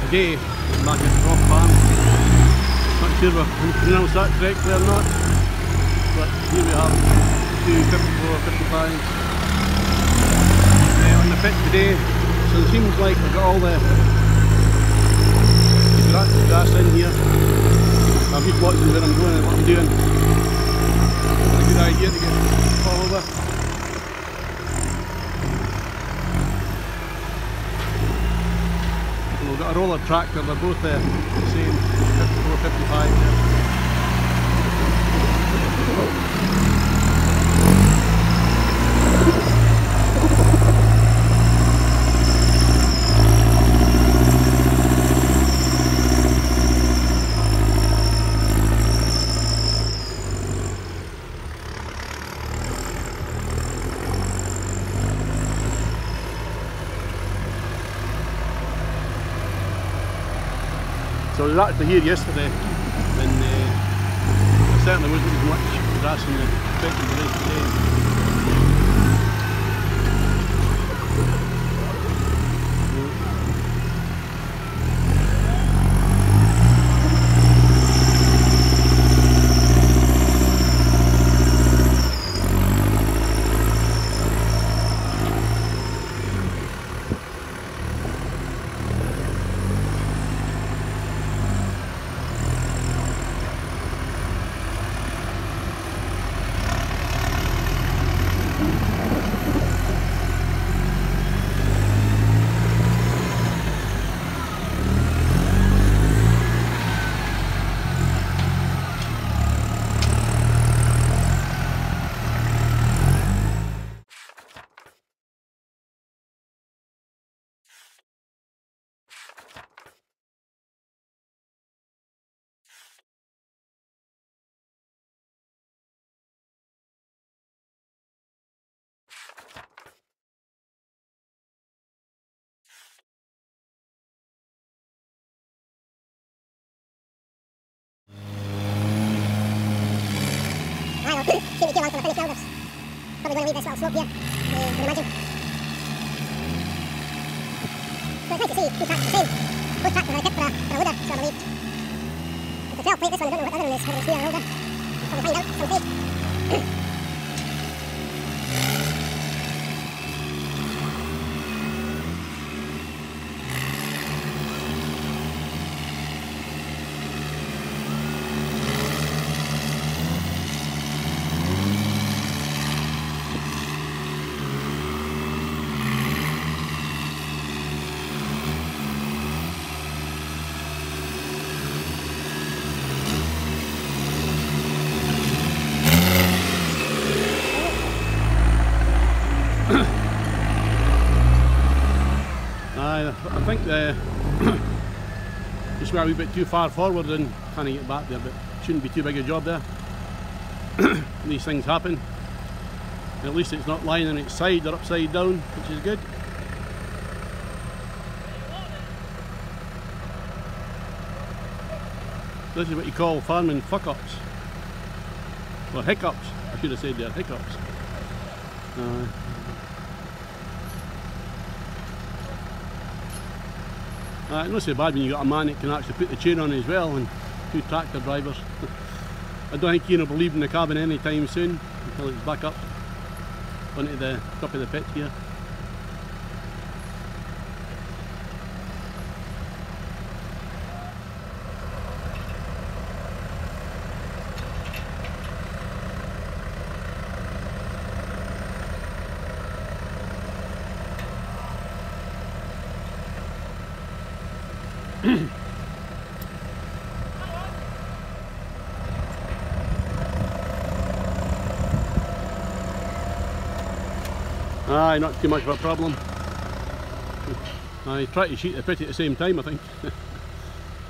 today, back at the Rock Farm. Not sure if I can pronounce that correctly or not, but here we have two 54-55s on the pit today. So it seems like I've got all the grass in here. I'm just watching where I'm going and what I'm doing. It's a good idea to get all over. We've got a roller tractor, they're both the same 54-55 there. So I was actually here yesterday, and there certainly wasn't as much grass in the pit as there is today. Shouldn't be too long till I finish now. There's probably going to leave this little slope here, I can imagine. So it's nice to see two tractors the same. Both tractors are equipped for a loader, so I believe. It's a 12 plate, this one, I don't know what the other one is, whether it's wheel or loader. We'll probably find out some stage. I think just went a wee bit too far forward and trying to get back there, but shouldn't be too big a job there. These things happen. At least it's not lying on its side or upside down, which is good. This is what you call farming fuck-ups. Or hiccups, I should have said there, hiccups. It's not so bad when you got a man that can actually put the chain on as well, and two tractor drivers. I don't think Ian will be leaving the cabin anytime soon until it's back up onto the top of the pit here. Aye, not too much of a problem. I try to sheet the pit at the same time, I think.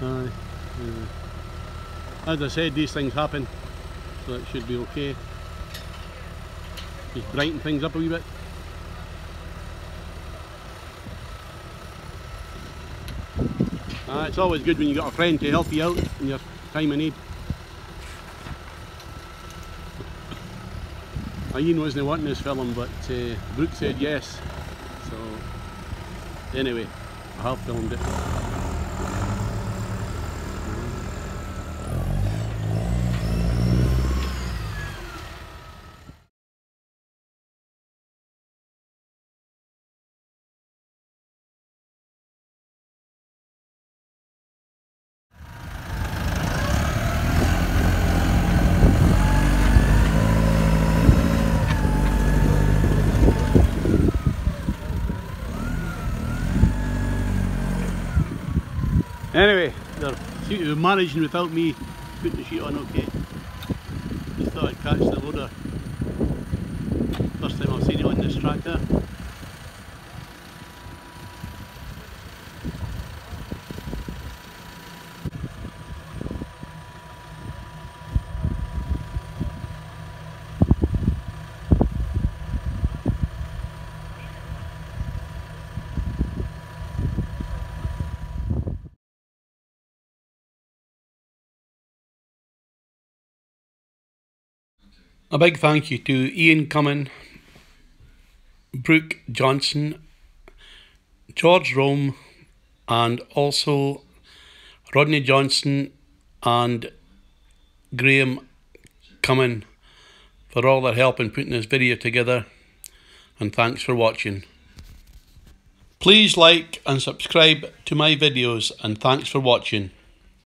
Aye, as I said, these things happen, so it should be okay. Just brighten things up a wee bit. It's always good when you got a friend to help you out in your time of need. Ian wasn't wanting this film, but Brooke said yes, so anyway, I have filmed it. Anyway, they seem to be managing without me putting the sheet on okay. Just thought I'd catch the loader. First time I've seen it on this tractor. A big thank you to Ian Cummin, Brooke Johnson, George Rome, and also Rodney Johnson and Graham Cummin for all their help in putting this video together, and thanks for watching. Please like and subscribe to my videos, and thanks for watching.